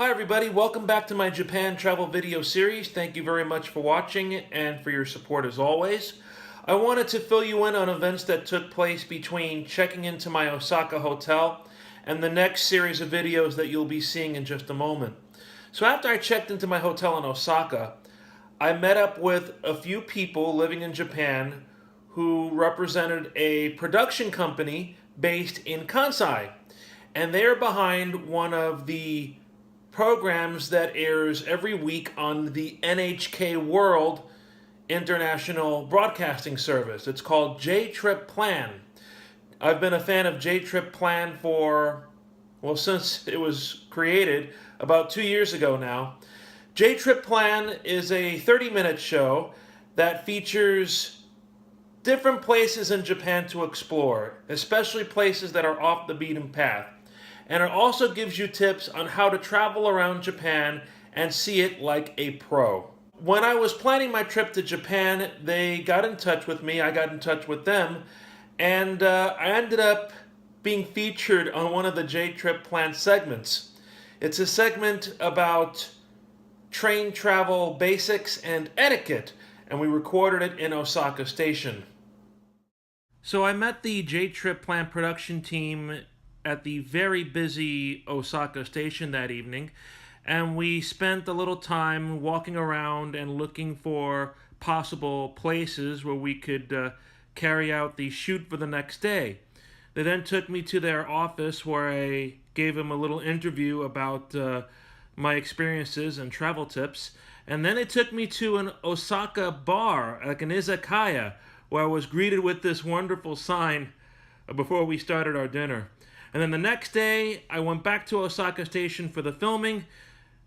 Hi everybody, welcome back to my Japan travel video series. Thank you very much for watching and for your support as always. I wanted to fill you in on events that took place between checking into my Osaka hotel and the next series of videos that you'll be seeing in just a moment. So after I checked into my hotel in Osaka, I met up with a few people living in Japan who represented a production company based in Kansai. And they're behind one of the programs that airs every week on the NHK World International Broadcasting Service. It's called J-Trip Plan. I've been a fan of J-Trip Plan since it was created about 2 years ago now. J-Trip Plan is a 30-minute show that features different places in Japan to explore, especially places that are off the beaten path. And it also gives you tips on how to travel around Japan and see it like a pro. When I was planning my trip to Japan, they got in touch with me, I got in touch with them, and I ended up being featured on one of the J-Trip Plan segments. It's a segment about train travel basics and etiquette, and we recorded it in Osaka Station. So I met the J-Trip Plan production team at the very busy Osaka Station that evening, and we spent a little time walking around and looking for possible places where we could carry out the shoot for the next day. They then took me to their office where I gave them a little interview about my experiences and travel tips, and then they took me to an Osaka bar, like an izakaya, where I was greeted with this wonderful sign before we started our dinner. And then the next day, I went back to Osaka Station for the filming.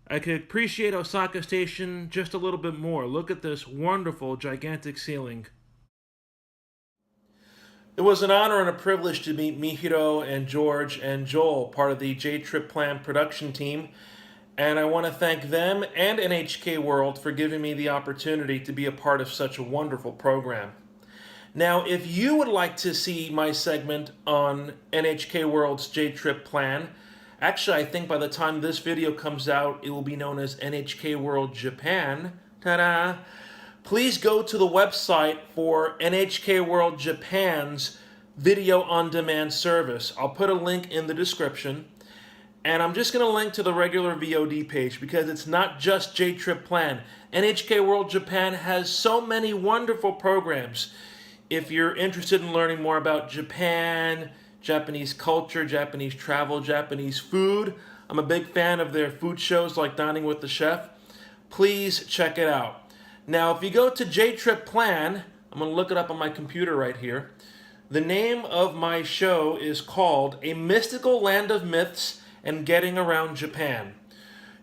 I could appreciate Osaka Station just a little bit more. Look at this wonderful, gigantic ceiling. It was an honor and a privilege to meet Mihiro and George and Joel, part of the J-Trip Plan production team. And I want to thank them and NHK World for giving me the opportunity to be a part of such a wonderful program. Now, if you would like to see my segment on NHK World's J-Trip Plan, actually I think by the time this video comes out, it will be known as NHK World Japan. Ta-da! Please go to the website for NHK World Japan's video on demand service. I'll put a link in the description. And I'm just going to link to the regular VOD page because it's not just J-Trip Plan. NHK World Japan has so many wonderful programs. If you're interested in learning more about Japan, Japanese culture, Japanese travel, Japanese food, I'm a big fan of their food shows like Dining with the Chef. Please check it out. Now, if you go to J-Trip Plan, I'm going to look it up on my computer right here. The name of my show is called A Mystical Land of Myths and Getting Around Japan.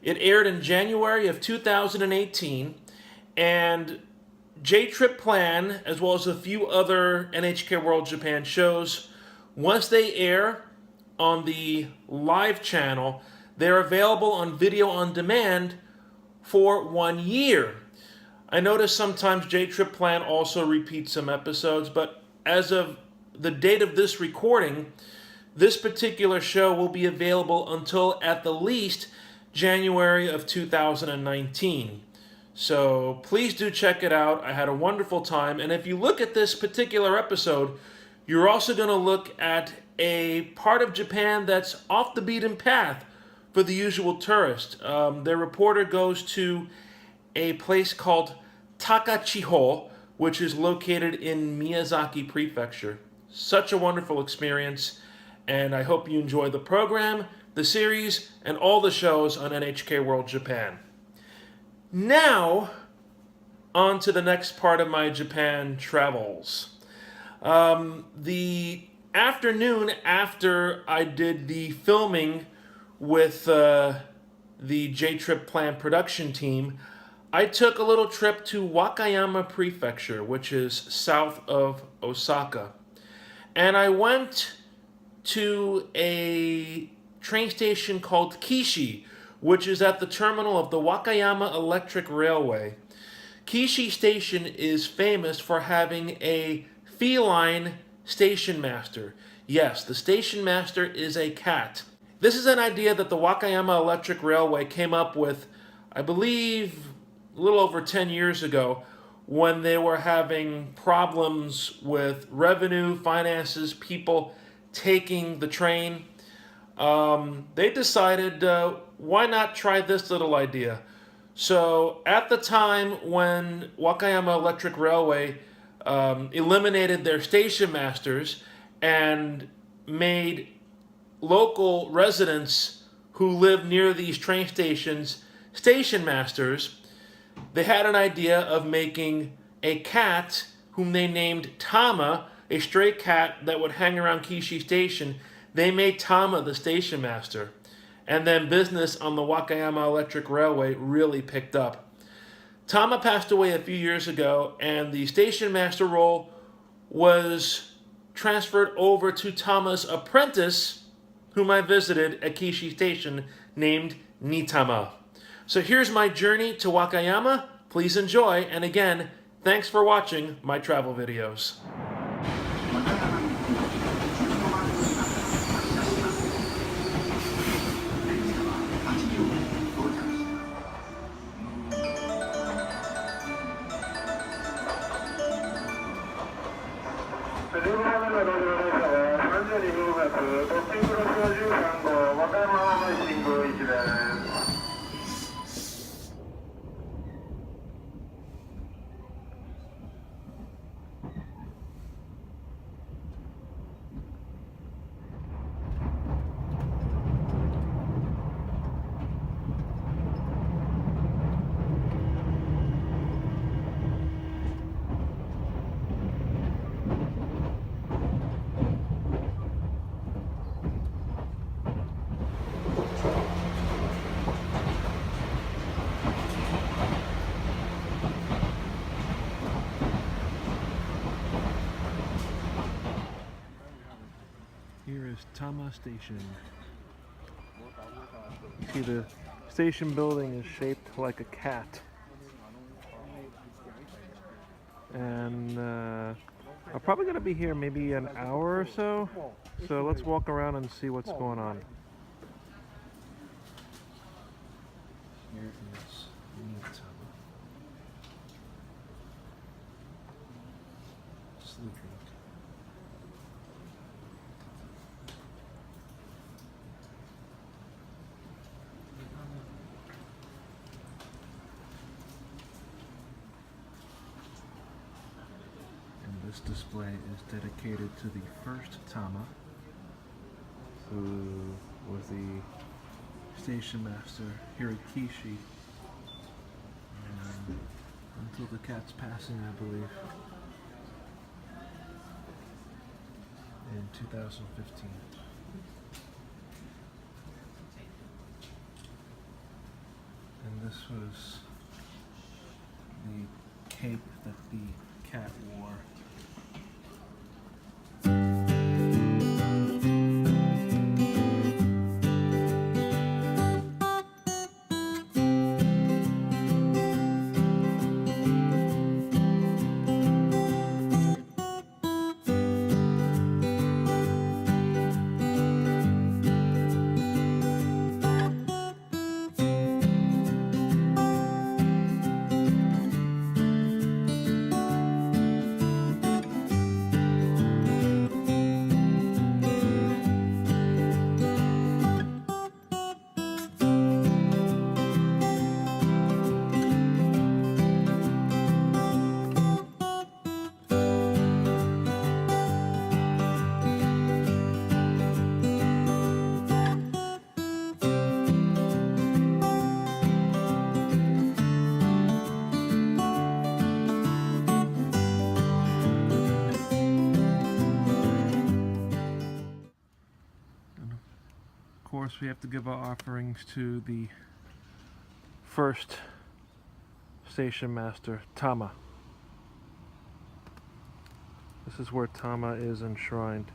It aired in January of 2018, and J-Trip Plan, as well as a few other NHK World Japan shows, once they air on the live channel, they're available on video on demand for 1 year. I notice sometimes J-Trip Plan also repeats some episodes, but as of the date of this recording, this particular show will be available until at the least January of 2019. So please do check it out. I had a wonderful time. And if you look at this particular episode, you're also going to look at a part of Japan that's off the beaten path for the usual tourist. Their reporter goes to a place called Takachiho, which is located in Miyazaki Prefecture. Such a wonderful experience. And I hope you enjoy the program, the series, and all the shows on NHK World Japan. Now, on to the next part of my Japan travels. The afternoon after I did the filming with the J-Trip Plan production team, I took a little trip to Wakayama Prefecture, which is south of Osaka. And I went to a train station called Kishi, which is at the terminal of the Wakayama Electric Railway. Kishi Station is famous for having a feline stationmaster. Yes, the stationmaster is a cat. This is an idea that the Wakayama Electric Railway came up with, I believe, a little over 10 years ago, when they were having problems with revenue, finances, people taking the train. They decided, why not try this little idea? So at the time when Wakayama Electric Railway eliminated their station masters and made local residents who live near these train stations station masters, they had an idea of making a cat whom they named Tama, a stray cat that would hang around Kishi Station. They made Tama the station master. And then business on the Wakayama Electric Railway really picked up. Tama passed away a few years ago, and the station master role was transferred over to Tama's apprentice, whom I visited at Kishi Station, named Nitama. So here's my journey to Wakayama. Please enjoy, and again, thanks for watching my travel videos. Here is Tama Station. You see the station building is shaped like a cat. And I'm probably going to be here maybe an hour or so. So let's walk around and see what's going on. Here is Nitama. Sleeping. This display is dedicated to the first Tama, who was the station master here at Kishi, and until the cat's passing, I believe, in 2015. And this was the cape that the cat wore. Of course, we have to give our offerings to the first station master, Tama. This is where Tama is enshrined.